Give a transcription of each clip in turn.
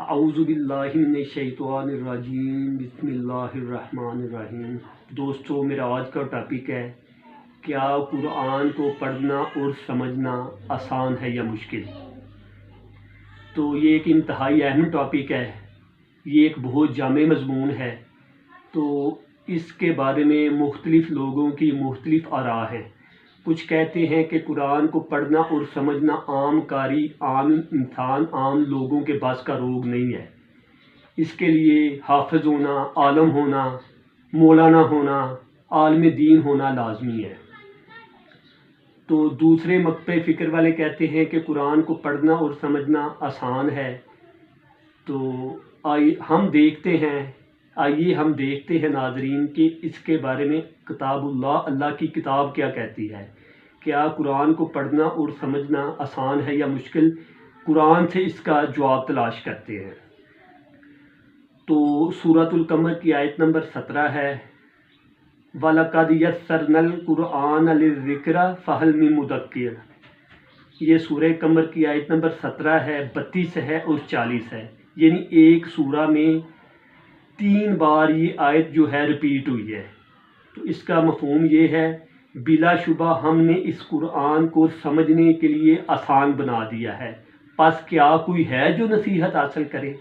اعوذ باللہ من الشیطان الرجیم بسم اللہ الرحمن الرحیم۔ دوستو، میرا آج کا ٹاپک ہے کیا قرآن کو پڑھنا اور سمجھنا آسان ہے یا مشکل۔ تو یہ ایک انتہائی اہم ٹاپک ہے، یہ ایک بہت جامع مضمون ہے، تو اس کے بارے میں مختلف لوگوں کی مختلف آراء ہیں۔ کچھ کہتے ہیں کہ قرآن کو پڑھنا اور سمجھنا عام قاری، عام انسان، عام لوگوں کے بس کا روگ نہیں ہے، اس کے لیے حافظ ہونا، عالم ہونا، مولانا ہونا، عالم دین ہونا لازمی ہے۔ تو دوسرے مکتب فکر والے کہتے ہیں کہ قرآن کو پڑھنا اور سمجھنا آسان ہے۔ تو آئیے ہم دیکھتے ہیں ناظرین کہ اس کے بارے میں کتاب اللہ کی کتاب کیا کہتی ہے۔ کیا قرآن کو پڑھنا اور سمجھنا آسان ہے یا مشکل؟ قرآن سے اس کا جواب تلاش کرتے ہیں۔ تو سورۃ القمر کی آیت نمبر 17 ہے، وَلَقَدْ يَسَّرْنَا الْقُرْآنَ لِلذِّكْرِ فَهَلْ مِن مُّدَّكِرٍ۔ یہ سورہ قمر کی آیت نمبر 17 ہے، 32 ہے اور 40 ہے، یعنی ایک سورہ میں 3 بار یہ آیت جو ہے ریپیٹ ہوئی ہے۔ تو اس کا مفہوم یہ ہے، بلا شبہ ہم نے اس قرآن کو سمجھنے کے لیے آسان بنا دیا ہے، پس کیا کوئی ہے جو نصیحت حاصل کرے؟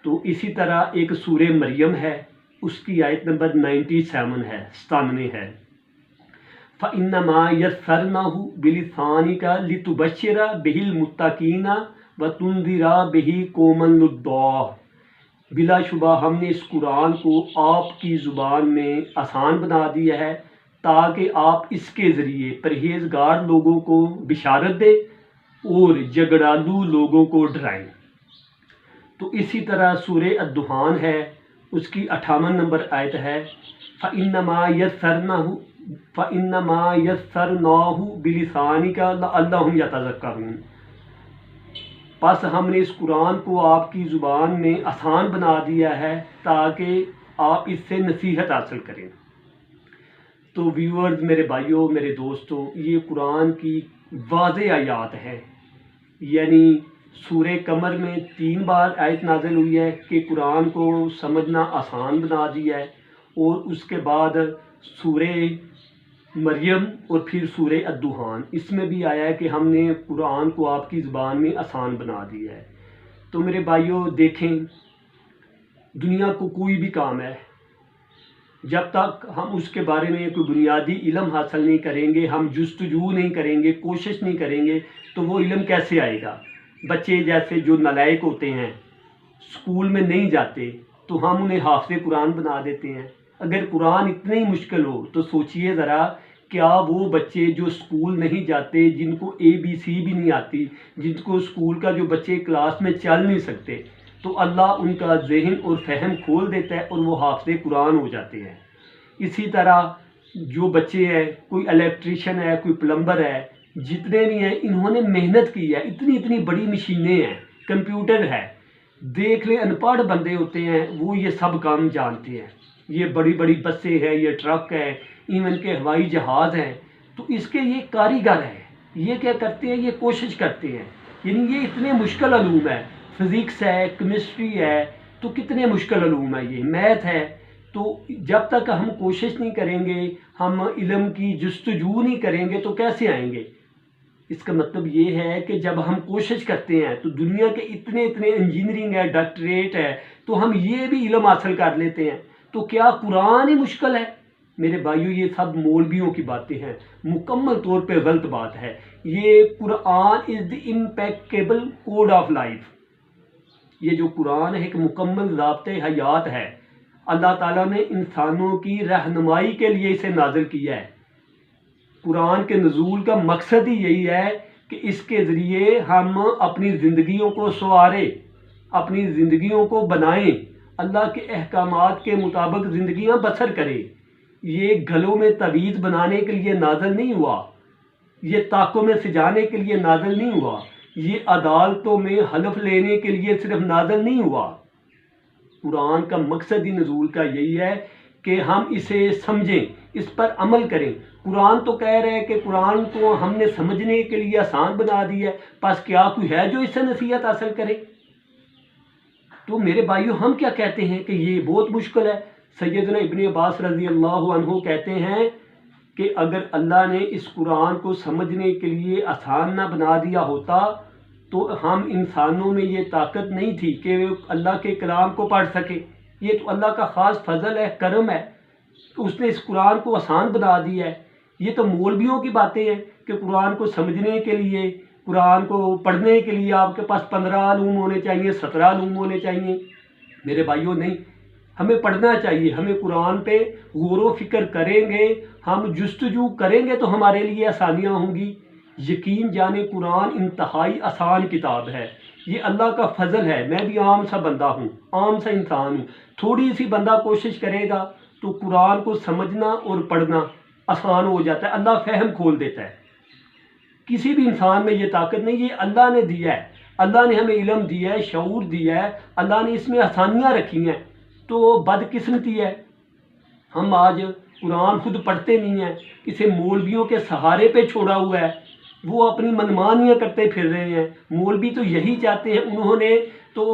تو اسی طرح ایک سورہ مریم ہے، اس کی آیت نمبر 97 ہے، 97 ہے، فَإِنَّمَا يَسَّرْنَاهُ بِلِسَانِكَ لِتُبَشِّرَ بِهِ الْمُتَّقِينَ وَتُنذِرَ بِهِ قَوْمًا لُدًّا۔ بلا شبہ ہم نے اس قرآن کو آپ کی زبان میں آسان بنا دیا ہے تاکہ آپ اس کے ذریعے پرہیزگار لوگوں کو بشارت دیں اور جھگڑالو لوگوں کو ڈرائیں۔ تو اسی طرح سورہ الدخان ہے، اس کی 58 نمبر آیت ہے، فَإِنَّمَا يَسَّرْنَاهُ بِلِسَانِكَ لَعَلَّهُمْ يَتَذَكَّرُونَ۔ پس ہم نے اس قرآن کو آپ کی زبان میں آسان بنا دیا ہے تاکہ آپ اس سے نصیحت حاصل کریں۔ تو ویورز، میرے بھائیوں، میرے دوستوں، یہ قرآن کی واضح آیات ہیں، یعنی سورہ قمر میں 3 بار آیت نازل ہوئی ہے کہ قرآن کو سمجھنا آسان بنا دیا ہے، اور اس کے بعد سورہ مریم اور پھر سورہ الدخان، اس میں بھی آیا ہے کہ ہم نے قرآن کو آپ کی زبان میں آسان بنا دیا ہے۔ تو میرے بھائیوں دیکھیں، دنیا کو کوئی بھی کام ہے، جب تک ہم اس کے بارے میں کوئی بنیادی علم حاصل نہیں کریں گے، ہم جستجو نہیں کریں گے، کوشش نہیں کریں گے، تو وہ علم کیسے آئے گا؟ بچے جیسے جو نالائق ہوتے ہیں، اسکول میں نہیں جاتے، تو ہم انہیں حافظ قرآن بنا دیتے ہیں۔ اگر قرآن اتنا ہی مشکل ہو تو سوچئے ذرا، کیا وہ بچے جو اسکول نہیں جاتے، جن کو ABC بھی نہیں آتی، جن کو اسکول کا جو بچے کلاس میں چل نہیں سکتے، تو اللہ ان کا ذہن اور فہم کھول دیتا ہے اور وہ حافظ قرآن ہو جاتے ہیں۔ اسی طرح جو بچے ہیں، کوئی الیکٹریشین ہے، کوئی پلمبر ہے، جتنے بھی ہیں، انہوں نے محنت کی ہے، اتنی بڑی مشینیں ہیں، کمپیوٹر ہے، دیکھ لیں ان پڑھ بندے ہوتے ہیں وہ یہ سب کام جانتے ہیں۔ یہ بڑی بسیں ہیں، یہ ٹرک ہے، ایون کے ہوائی جہاز ہیں، تو اس کے یہ کاریگر ہیں، یہ کیا کرتے ہیں، یہ کوشش کرتے ہیں، یعنی یہ اتنے مشکل علوم ہے، فزکس ہے، کیمسٹری ہے، تو کتنے مشکل علوم ہے، یہ میتھ ہے۔ تو جب تک ہم کوشش نہیں کریں گے، ہم علم کی جستجو نہیں کریں گے، تو کیسے آئیں گے؟ اس کا مطلب یہ ہے کہ جب ہم کوشش کرتے ہیں تو دنیا کے اتنے انجینئرنگ ہے، ڈاکٹریٹ ہے، تو ہم یہ بھی علم حاصل کر لیتے ہیں، تو کیا قرآن ہی مشکل ہے؟ میرے بھائیوں، یہ سب مولویوں کی باتیں ہیں، مکمل طور پہ غلط بات ہے۔ یہ قرآن از دی امپیکیبل کوڈ آف لائف۔ یہ جو قرآن ہے ایک مکمل ضابطۂ حیات ہے، اللہ تعالیٰ نے انسانوں کی رہنمائی کے لیے اسے نازل کیا ہے۔ قرآن کے نزول کا مقصد ہی یہی ہے کہ اس کے ذریعے ہم اپنی زندگیوں کو سنواریں، اپنی زندگیوں کو بنائیں، اللہ کے احکامات کے مطابق زندگیاں بسر کریں۔ یہ گلوں میں تعویذ بنانے کے لیے نازل نہیں ہوا، یہ طاقوں میں سجانے کے لیے نازل نہیں ہوا، یہ عدالتوں میں حلف لینے کے لیے صرف نازل نہیں ہوا۔ قرآن کا مقصد ہی نزول کا یہی ہے کہ ہم اسے سمجھیں، اس پر عمل کریں۔ قرآن تو کہہ رہے ہیں کہ قرآن کو ہم نے سمجھنے کے لیے آسان بنا دیا ہے، پس کیا کوئی ہے جو اس سے نصیحت حاصل کرے؟ تو میرے بھائیوں ہم کیا کہتے ہیں کہ یہ بہت مشکل ہے. سیدنا ابن عباس رضی اللہ عنہ کہتے ہیں کہ اگر اللہ نے اس قرآن کو سمجھنے کے لیے آسان نہ بنا دیا ہوتا تو ہم انسانوں میں یہ طاقت نہیں تھی کہ وہ اللہ کے کلام کو پڑھ سکے. یہ تو اللہ کا خاص فضل ہے، کرم ہے، اس نے اس قرآن کو آسان بنا دیا ہے. یہ تو مولویوں کی باتیں ہیں کہ قرآن کو سمجھنے کے لیے، قرآن کو پڑھنے کے لیے آپ کے پاس 15 علوم ہونے چاہیے، 17 علوم ہونے چاہیے. میرے بھائیوں نہیں، ہمیں پڑھنا چاہیے. ہمیں قرآن پہ غور و فکر کریں گے، ہم جستجو کریں گے تو ہمارے لیے آسانیاں ہوں گی. یقین جانے قرآن انتہائی آسان کتاب ہے. یہ اللہ کا فضل ہے. میں بھی عام سا بندہ ہوں، عام سا انسان ہوں. تھوڑی سی بندہ کوشش کرے گا تو قرآن کو سمجھنا اور پڑھنا آسان ہو جاتا ہے. اللہ فہم کھول دیتا ہے. کسی بھی انسان میں یہ طاقت نہیں، یہ اللہ نے دیا ہے. اللہ نے ہمیں علم دیا ہے، شعور دیا ہے، اللہ نے اس میں آسانیاں رکھی ہیں. تو بدقسمتی ہے ہم آج قرآن خود پڑھتے نہیں ہیں، اسے مولویوں کے سہارے پہ چھوڑا ہوا ہے. وہ اپنی منمانیاں کرتے پھر رہے ہیں. مولوی تو یہی چاہتے ہیں، انہوں نے تو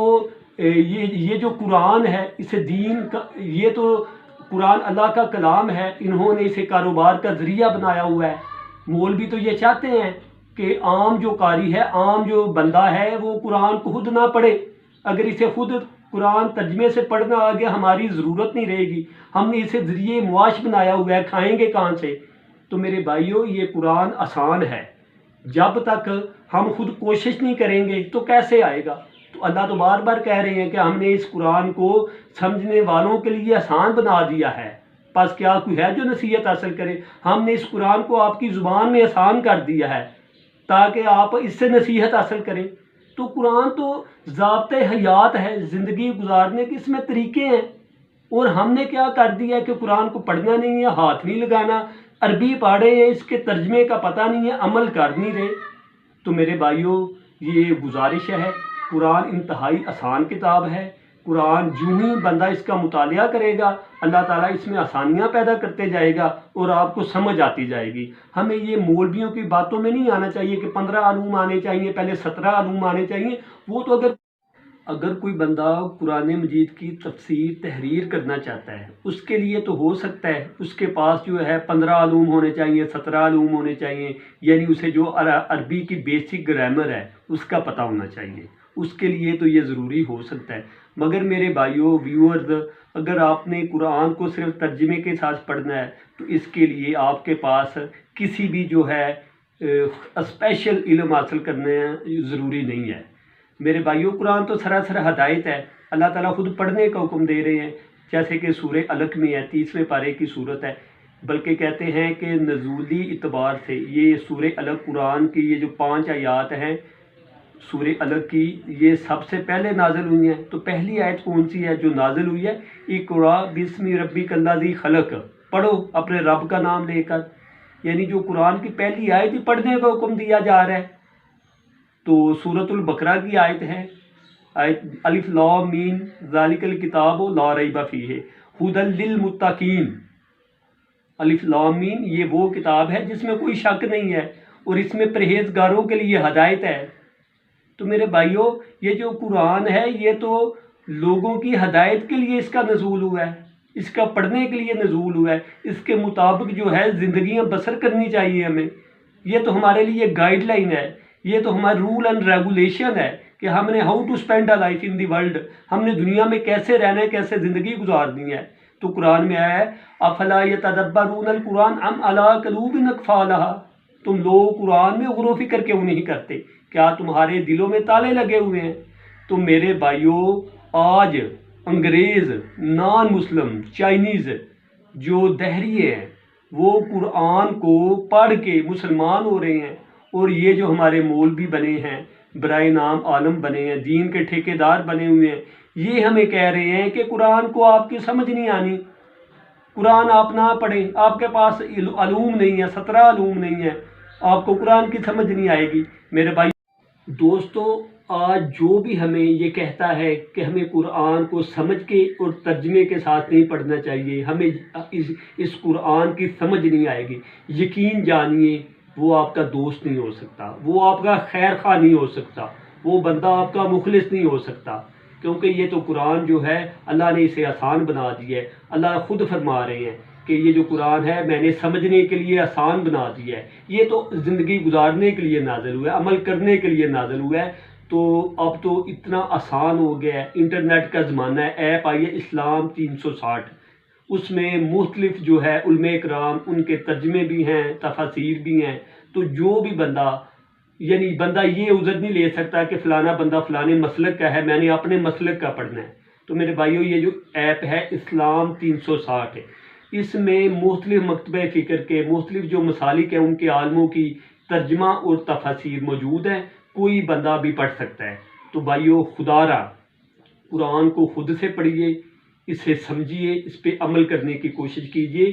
یہ جو قرآن ہے اسے دین کا، یہ تو قرآن اللہ کا کلام ہے، انہوں نے اسے کاروبار کا ذریعہ بنایا ہوا ہے. مولوی تو یہ چاہتے ہیں کہ عام جو قاری ہے، عام جو بندہ ہے وہ قرآن کو خود نہ پڑھے. اگر اسے خود قرآن ترجمے سے پڑھنا آ گیا ہماری ضرورت نہیں رہے گی. ہم نے اسے ذریعے معاش بنایا ہوا ہے، کھائیں گے کہاں سے؟ تو میرے بھائیوں یہ قرآن آسان ہے. جب تک ہم خود کوشش نہیں کریں گے تو کیسے آئے گا؟ تو اللہ تو بار بار کہہ رہے ہیں کہ ہم نے اس قرآن کو سمجھنے والوں کے لیے آسان بنا دیا ہے. پس کیا کوئی ہے جو نصیحت حاصل کرے؟ ہم نے اس قرآن کو آپ کی زبان میں آسان کر دیا ہے تاکہ آپ اس سے نصیحت حاصل کریں. تو قرآن تو ضابطۂ حیات ہے، زندگی گزارنے کے اس میں طریقے ہیں. اور ہم نے کیا کر دیا ہے کہ قرآن کو پڑھنا نہیں ہے، ہاتھ نہیں لگانا، عربی پڑھے ہیں، اس کے ترجمے کا پتہ نہیں ہے، عمل کر نہیں رہے. تو میرے بھائیوں یہ گزارش ہے، قرآن انتہائی آسان کتاب ہے. قرآن جو ہی بندہ اس کا مطالعہ کرے گا اللہ تعالیٰ اس میں آسانیاں پیدا کرتے جائے گا اور آپ کو سمجھ آتی جائے گی. ہمیں یہ مولویوں کی باتوں میں نہیں آنا چاہیے کہ 15 علوم آنے چاہیے، پہلے 17 علوم آنے چاہیے. وہ تو اگر کوئی بندہ قرآن مجید کی تفسیر تحریر کرنا چاہتا ہے اس کے لیے تو ہو سکتا ہے اس کے پاس جو ہے 15 علوم ہونے چاہیے، 17 علوم ہونے چاہیے، یعنی اسے جو عربی کی بیسک گرامر ہے اس کا پتہ ہونا چاہیے. اس کے لیے تو یہ ضروری ہو سکتا ہے. مگر میرے بھائیوں ویورز، اگر آپ نے قرآن کو صرف ترجمے کے ساتھ پڑھنا ہے تو اس کے لیے آپ کے پاس کسی بھی جو ہے اسپیشل علم حاصل کرنا ضروری نہیں ہے. میرے بھائیوں قرآن تو سراسر ہدایت ہے. اللہ تعالیٰ خود پڑھنے کا حکم دے رہے ہیں، جیسے کہ سورہ علق میں ہے، 30ویں پارے کی صورت ہے. بلکہ کہتے ہیں کہ نزولی اعتبار سے یہ سورہ علق قرآن کی یہ جو 5 آیات ہیں سورہ علق کی، یہ سب سے پہلے نازل ہوئی ہیں. تو پہلی آیت کون سی ہے جو نازل ہوئی ہے؟ اقرا بسم ربک الذی خلق، پڑھو اپنے رب کا نام لے کر. یعنی جو قرآن کی پہلی آیت ہی پڑھنے کا حکم دیا جا رہا ہے. تو سورۃ البقرہ کی آیت ہے، آیت الف لام میم ذالک الکتاب لا ریب فیہ ھدی للمتقین. الف لام میم یہ وہ کتاب ہے جس میں کوئی شک نہیں ہے اور اس میں پرہیزگاروں کے لیے ہدایت ہے. تو میرے بھائیوں یہ جو قرآن ہے یہ تو لوگوں کی ہدایت کے لیے اس کا نزول ہوا ہے، اس کا پڑھنے کے لیے نزول ہوا ہے. اس کے مطابق جو ہے زندگیاں بسر کرنی چاہیے ہمیں. یہ تو ہمارے لیے گائیڈ لائن ہے، یہ تو ہمارا رول اینڈ ریگولیشن ہے کہ ہم نے how to spend a life in the world, ہم نے دنیا میں کیسے رہنا ہے، کیسے زندگی گزارنی ہے. تو قرآن میں آیا ہے افلا یتدبرون القرآن ام علی قلوب اقفالہا، تم لوگ قرآن میں غور و فکر کیوں نہیں کرتے؟ کیا تمہارے دلوں میں تالے لگے ہوئے ہیں؟ تو میرے بھائیوں آج انگریز، نان مسلم، چائنیز جو دہریے ہیں وہ قرآن کو پڑھ کے مسلمان ہو رہے ہیں. اور یہ جو ہمارے مولوی بنے ہیں، برائے نام عالم بنے ہیں، دین کے ٹھیکیدار بنے ہوئے ہیں، یہ ہمیں کہہ رہے ہیں کہ قرآن کو آپ کی سمجھ نہیں آنی، قرآن آپ نہ پڑھیں، آپ کے پاس علوم نہیں ہے، 17 علوم نہیں ہے، آپ کو قرآن کی سمجھ نہیں آئے گی. میرے بھائی دوستو آج جو بھی ہمیں یہ کہتا ہے کہ ہمیں قرآن کو سمجھ کے اور ترجمے کے ساتھ نہیں پڑھنا چاہیے، ہمیں اس قرآن کی سمجھ نہیں آئے گی، یقین جانیے وہ آپ کا دوست نہیں ہو سکتا، وہ آپ کا خیر خواہ نہیں ہو سکتا، وہ بندہ آپ کا مخلص نہیں ہو سکتا. کیونکہ یہ تو قرآن جو ہے اللہ نے اسے آسان بنا دیا ہے. اللہ خود فرما رہے ہیں کہ یہ جو قرآن ہے میں نے سمجھنے کے لیے آسان بنا دیا ہے. یہ تو زندگی گزارنے کے لیے نازل ہوا ہے، عمل کرنے کے لیے نازل ہوا ہے. تو اب تو اتنا آسان ہو گیا ہے، انٹرنیٹ کا زمانہ ہے. ایپ آئی ہے اسلام 360، اس میں مختلف جو ہے علماء کرام ان کے ترجمے بھی ہیں، تفاسیر بھی ہیں. تو جو بھی بندہ بندہ یہ عذر نہیں لے سکتا کہ فلانا بندہ فلانے مسلک کا ہے، میں نے اپنے مسلک کا پڑھنا ہے. تو میرے بھائیو یہ جو ایپ ہے اسلام 360 ہے، اس میں مختلف مکتبہ فکر کے مختلف جو مسالک ہیں ان کے عالموں کی ترجمہ اور تفاسیر موجود ہیں. کوئی بندہ بھی پڑھ سکتا ہے. تو بھائیو خدا را قرآن کو خود سے پڑھیے، اسے سمجھیے، اس پہ عمل کرنے کی کوشش کیجیے.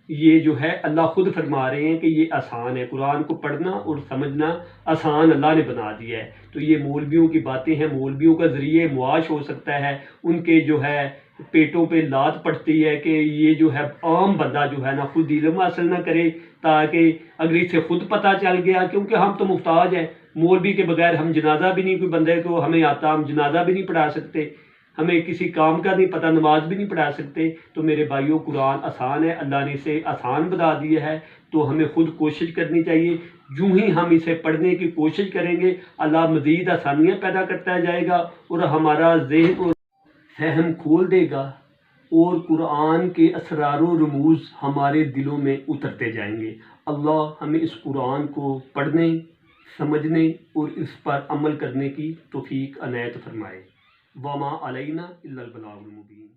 یہ جو ہے اللہ خود فرما رہے ہیں کہ یہ آسان ہے، قرآن کو پڑھنا اور سمجھنا آسان اللہ نے بنا دیا ہے. تو یہ مولویوں کی باتیں ہیں، مولویوں کا ذریعہ معاش ہو سکتا ہے. ان کے جو ہے پیٹوں پہ لات پڑتی ہے کہ یہ جو ہے عام بندہ جو ہے نا خود علم حاصل نہ کرے، تاکہ اگر اسے خود پتہ چل گیا، کیونکہ ہم تو محتاج ہیں. مولوی کے بغیر ہم جنازہ بھی نہیں، کوئی بندے کو ہمیں آتا ہم جنازہ بھی نہیں پڑھا سکتے، ہمیں کسی کام کا نہیں پتہ، نماز بھی نہیں پڑھا سکتے. تو میرے بھائیوں قرآن آسان ہے، اللہ نے اسے آسان بنا دیا ہے. تو ہمیں خود کوشش کرنی چاہیے. یوں ہی ہم اسے پڑھنے کی کوشش کریں گے، اللہ مزید آسانیاں پیدا کرتا جائے گا اور ہمارا ذہن اور فہم کھول دے گا، اور قرآن کے اسرار و رموز ہمارے دلوں میں اترتے جائیں گے. اللہ ہمیں اس قرآن کو پڑھنے، سمجھنے اور اس پر عمل کرنے کی توفیق عنایت فرمائے. وما علینا الا البلاغ المبین.